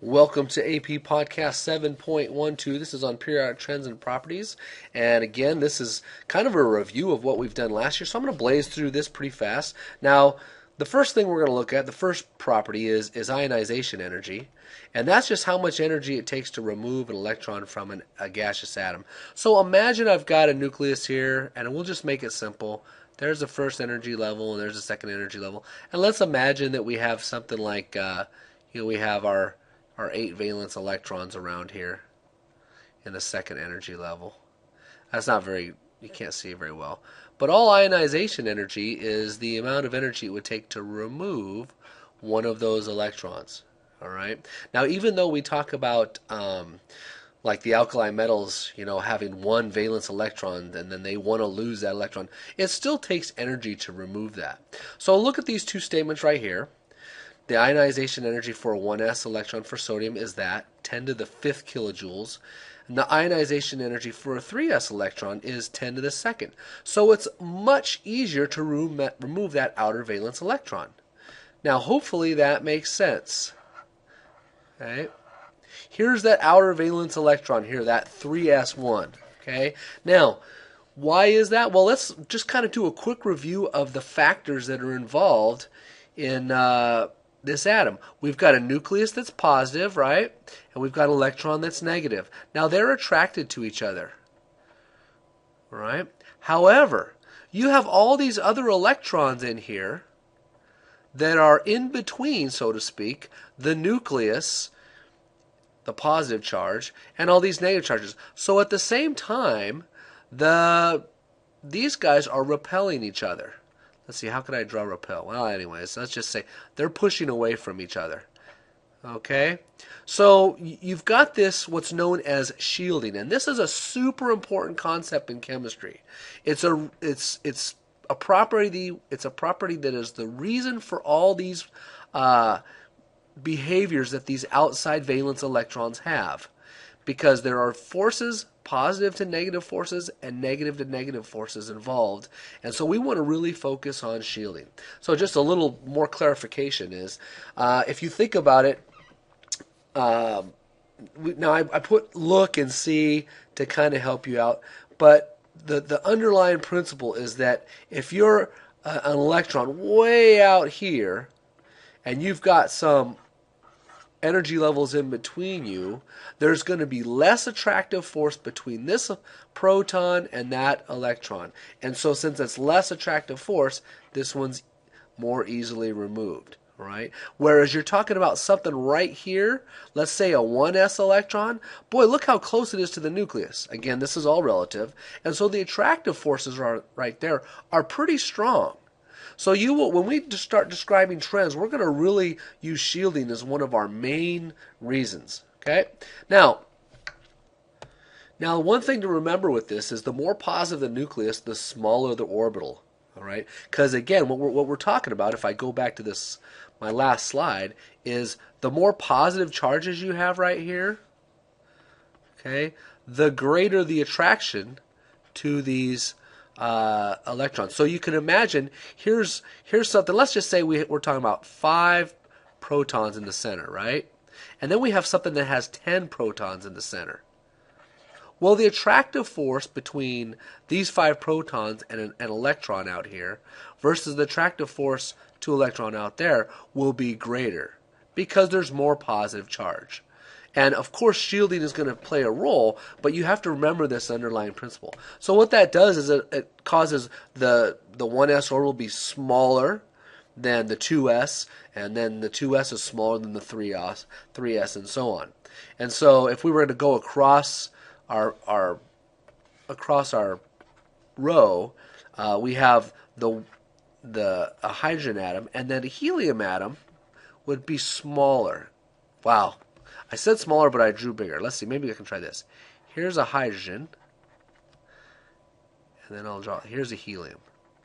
Welcome to AP Podcast 7.12. This is on periodic trends and properties. And again, this is kind of a review of what we've done last year. So I'm going to blaze through this pretty fast. Now, the first thing we're going to look at, the first property is ionization energy. And that's just how much energy it takes to remove an electron from a gaseous atom. So imagine I've got a nucleus here, and we'll just make it simple. There's the first energy level, and there's the second energy level. And let's imagine that we have something like, we have our 8 valence electrons around here in the second energy level. That's not very, you can't see it very well. But all ionization energy is the amount of energy it would take to remove one of those electrons. All right. Now, even though we talk about like the alkali metals, having one valence electron and then they want to lose that electron, it still takes energy to remove that. So look at these two statements right here. The ionization energy for a 1s electron for sodium is that, 10 to the 5th kilojoules. And the ionization energy for a 3s electron is 10 to the 2nd. So it's much easier to remove that outer valence electron. Now, hopefully that makes sense. Okay. Here's that outer valence electron here, that 3s1. Okay. Now, why is that? Well, let's just kind of do a quick review of the factors that are involved in this atom. We've got a nucleus that's positive, right? And we've got an electron that's negative. Now they're attracted to each other, right? However, you have all these other electrons in here that are in between, so to speak, the nucleus, the positive charge, and all these negative charges. So at the same time, these guys are repelling each other. Let's see, how could I draw repel? Well, anyways, let's just say they're pushing away from each other. Okay? So you've got this, what's known as shielding, and this is a super important concept in chemistry. It's a property that is the reason for all these behaviors that these outside valence electrons have. Because there are forces, positive to negative forces, and negative to negative forces involved. And so we want to really focus on shielding. So just a little more clarification is, if you think about it, now I put look and see to kind of help you out, but the underlying principle is that if you're an electron way out here, and you've got some energy levels in between you, there's going to be less attractive force between this proton and that electron. And so since it's less attractive force, this one's more easily removed, right? Whereas you're talking about something right here, let's say a 1s electron, boy, look how close it is to the nucleus. Again, this is all relative. And so the attractive forces right there are pretty strong. So when we start describing trends, we're going to really use shielding as one of our main reasons. Okay. Now, one thing to remember with this is the more positive the nucleus, the smaller the orbital. All right. Because again, what we're talking about, if I go back to this, my last slide, is the more positive charges you have right here. Okay, the greater the attraction to these electrons. So you can imagine, here's something, let's just say we're talking about 5 protons in the center, right? And then we have something that has 10 protons in the center. Well, the attractive force between these 5 protons and an electron out here versus the attractive force to electron out there will be greater because there's more positive charge. And of course, shielding is going to play a role, but you have to remember this underlying principle. So what that does is it causes the 1s orbital to be smaller than the 2s, and then the 2s is smaller than the 3s, and so on. And so if we were to go across our row, we have a hydrogen atom, and then a helium atom would be smaller. Wow. I said smaller, but I drew bigger. Let's see. Maybe I can try this. Here's a hydrogen. And then I'll draw. Here's a helium.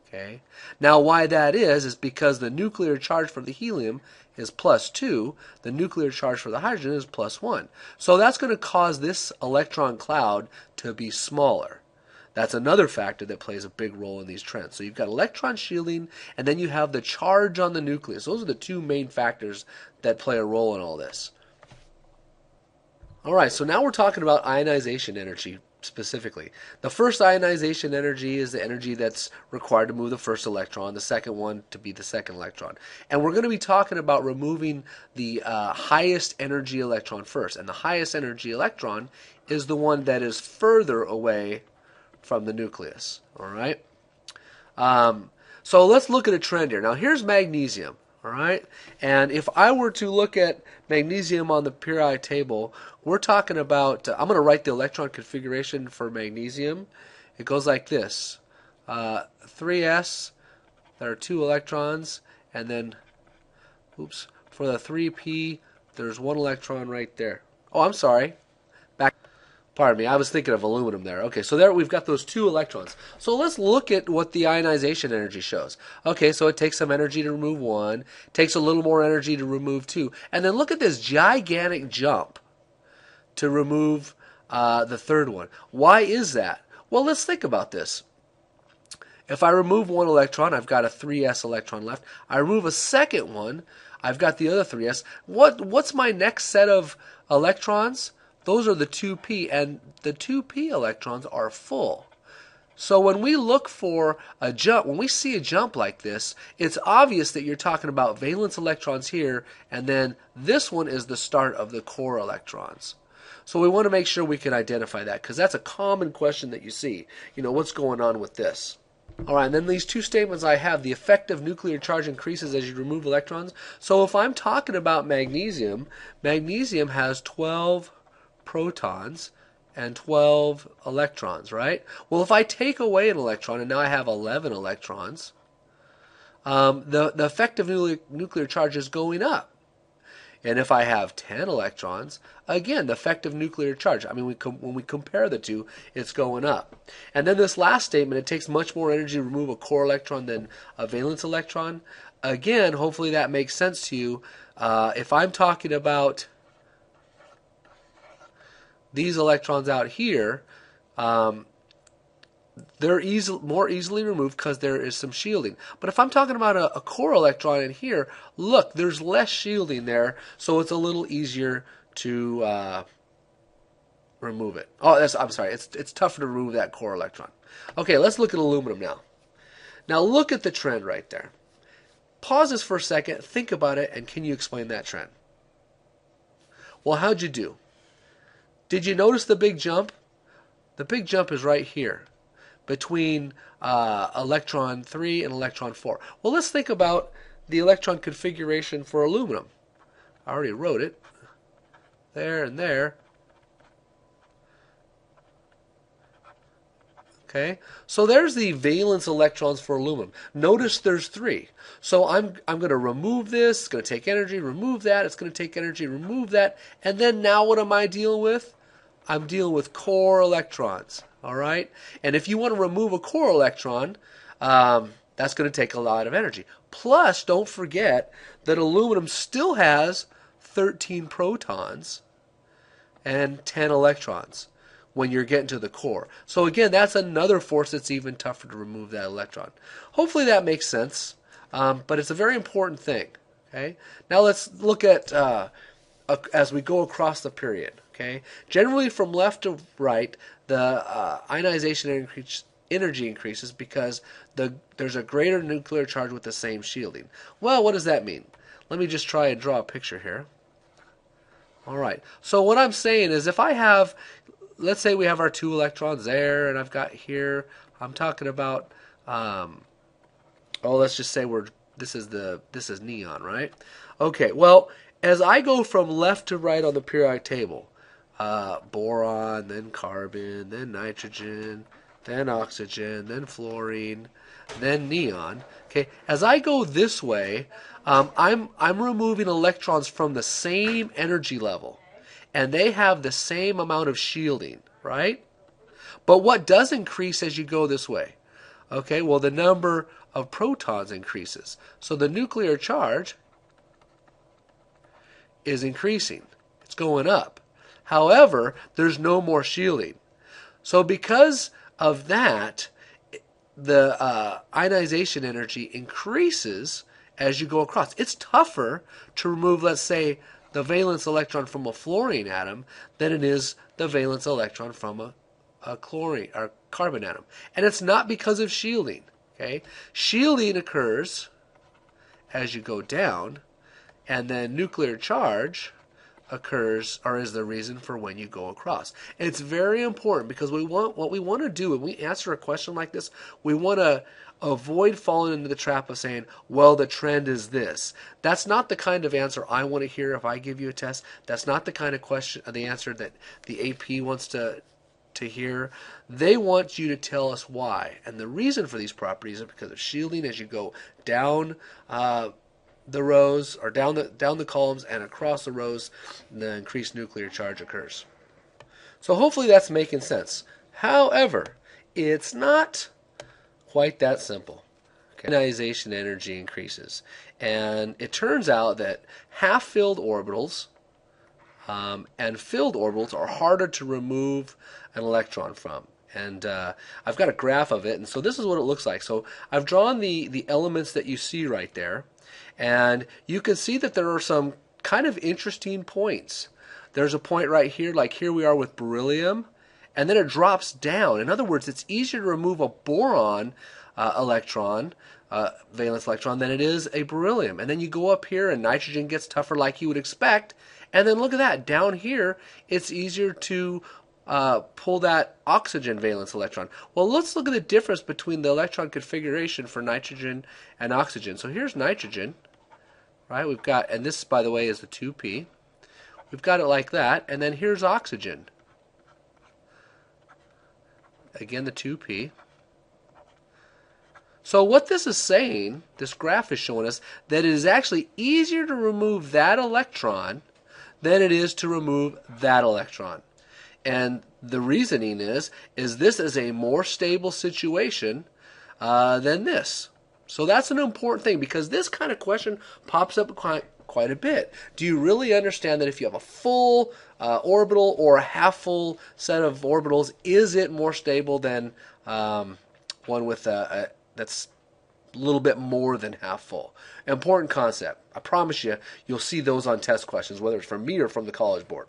Okay. Now, why that is because the nuclear charge for the helium is +2. The nuclear charge for the hydrogen is +1. So that's going to cause this electron cloud to be smaller. That's another factor that plays a big role in these trends. So you've got electron shielding, and then you have the charge on the nucleus. Those are the two main factors that play a role in all this. All right, so now we're talking about ionization energy specifically. The first ionization energy is the energy that's required to move the first electron, the second one to be the second electron. And we're going to be talking about removing the highest energy electron first. And the highest energy electron is the one that is further away from the nucleus. All right? So let's look at a trend here. Now here's magnesium. All right, and if I were to look at magnesium on the periodic table, we're talking about, I'm going to write the electron configuration for magnesium. It goes like this, 3s, there are 2 electrons, and then, oops, for the 3p, there's 1 electron right there. Oh, I'm sorry, back. Pardon me, I was thinking of aluminum there. Okay, so there we've got those 2 electrons. So let's look at what the ionization energy shows. Okay, so it takes some energy to remove 1, takes a little more energy to remove 2, and then look at this gigantic jump to remove the third one. Why is that? Well, let's think about this. If I remove 1 electron, I've got a 3s electron left. I remove a second one, I've got the other 3s. What's my next set of electrons? Those are the 2p, and the 2p electrons are full. So when we look for a jump, when we see a jump like this, it's obvious that you're talking about valence electrons here, and then this one is the start of the core electrons. So we want to make sure we can identify that, because that's a common question that you see. You know, what's going on with this? All right, and then these 2 statements I have, the effective nuclear charge increases as you remove electrons. So if I'm talking about magnesium, magnesium has 12 protons and 12 electrons, right? Well, if I take away an electron, and now I have 11 electrons, the effective nuclear charge is going up. And if I have 10 electrons, again, the effective nuclear charge, I mean, when we compare the two, it's going up. And then this last statement, it takes much more energy to remove a core electron than a valence electron. Again, hopefully that makes sense to you. If I'm talking about these electrons out here, they're more easily removed because there is some shielding. But if I'm talking about a core electron in here, look, there's less shielding there, so it's a little easier to remove it. Oh, I'm sorry, it's tougher to remove that core electron. Okay, let's look at aluminum now. Now look at the trend right there. Pause this for a second, think about it, and can you explain that trend? Well, how'd you do? Did you notice the big jump? The big jump is right here between electron 3 and electron 4. Well, let's think about the electron configuration for aluminum. I already wrote it. There and there. Okay, so there's the valence electrons for aluminum. Notice there's 3. So I'm going to remove this. It's going to take energy. Remove that. It's going to take energy. Remove that. And then now what am I dealing with? I'm dealing with core electrons. All right, and if you want to remove a core electron, that's going to take a lot of energy. Plus, don't forget that aluminum still has 13 protons and 10 electrons when you're getting to the core. So again, that's another force that's even tougher to remove that electron. Hopefully that makes sense, but it's a very important thing. Okay, now let's look at as we go across the period. Okay, generally from left to right, the ionization energy increases because there's a greater nuclear charge with the same shielding. Well, what does that mean? Let me just try and draw a picture here. All right, so what I'm saying is if I have, let's say we have our 2 electrons there, and I've got here, I'm talking about, let's just say this is neon, right? Okay, well, as I go from left to right on the periodic table, boron, then carbon, then nitrogen, then oxygen, then fluorine, then neon. Okay, as I go this way, I'm removing electrons from the same energy level, and they have the same amount of shielding, right? But what does increase as you go this way? Okay, well, the number of protons increases, so the nuclear charge is increasing. It's going up. However, there's no more shielding. So because of that, the ionization energy increases as you go across. It's tougher to remove, let's say, the valence electron from a fluorine atom than it is the valence electron from a chlorine or carbon atom. And it's not because of shielding. Okay? Shielding occurs as you go down, and then nuclear charge occurs or is the reason for when you go across. And it's very important because what we want to do when we answer a question like this, we want to avoid falling into the trap of saying, well, the trend is this. That's not the kind of answer I want to hear if I give you a test. That's not the kind of question, the answer that the AP wants to hear. They want you to tell us why. And the reason for these properties is because of shielding as you go down the rows or down the columns and across the rows, the increased nuclear charge occurs. So hopefully that's making sense. However, it's not quite that simple. Okay. Ionization energy increases, and it turns out that half-filled orbitals and filled orbitals are harder to remove an electron from. And I've got a graph of it, and so this is what it looks like. So I've drawn the elements that you see right there, and you can see that there are some kind of interesting points. There's a point right here, like here we are with beryllium, and then it drops down. In other words, it's easier to remove a boron electron, valence electron, than it is a beryllium. And then you go up here, and nitrogen gets tougher like you would expect. And then look at that. Down here, it's easier to pull that oxygen valence electron. Well, let's look at the difference between the electron configuration for nitrogen and oxygen. So here's nitrogen, right? We've got, and this, by the way, is the 2p. We've got it like that, and then here's oxygen. Again, the 2p. So what this is saying, this graph is showing us that it is actually easier to remove that electron than it is to remove that electron. And the reasoning is this is a more stable situation than this. So that's an important thing, because this kind of question pops up quite a bit. Do you really understand that if you have a full orbital or a half-full set of orbitals, is it more stable than one with that's a little bit more than half full? Important concept. I promise you, you'll see those on test questions, whether it's from me or from the College Board.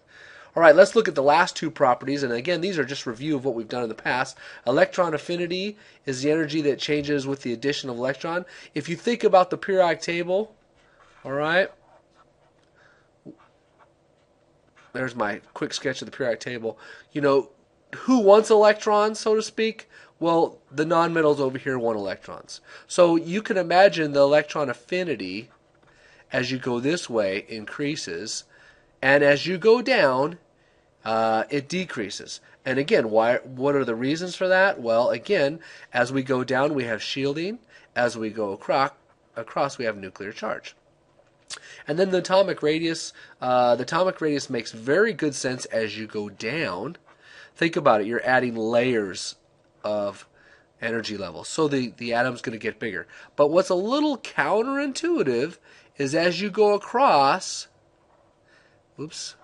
All right, let's look at the last two properties, and again, these are just review of what we've done in the past. Electron affinity is the energy that changes with the addition of electron. If you think about the periodic table, all right, there's my quick sketch of the periodic table. You know, who wants electrons, so to speak? Well, the nonmetals over here want electrons. So you can imagine the electron affinity as you go this way increases, and as you go down, it decreases. And again, what are the reasons for that? Well, again, as we go down, we have shielding. As we go across, we have nuclear charge. And then the atomic radius makes very good sense as you go down. Think about it. You're adding layers of energy levels. So the atom's going to get bigger. But what's a little counterintuitive is as you go across, oops,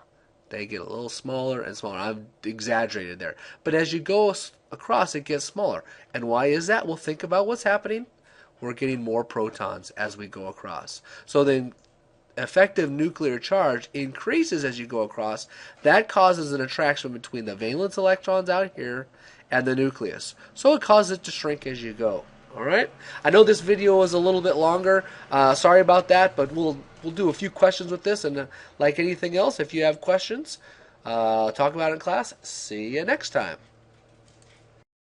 they get a little smaller and smaller. I've exaggerated there. But as you go across, it gets smaller. And why is that? Well, think about what's happening. We're getting more protons as we go across. So then effective nuclear charge increases as you go across. That causes an attraction between the valence electrons out here and the nucleus. So it causes it to shrink as you go. All right? I know this video was a little bit longer. Sorry about that, but we'll do a few questions with this, and like anything else, if you have questions, talk about it in class. See you next time.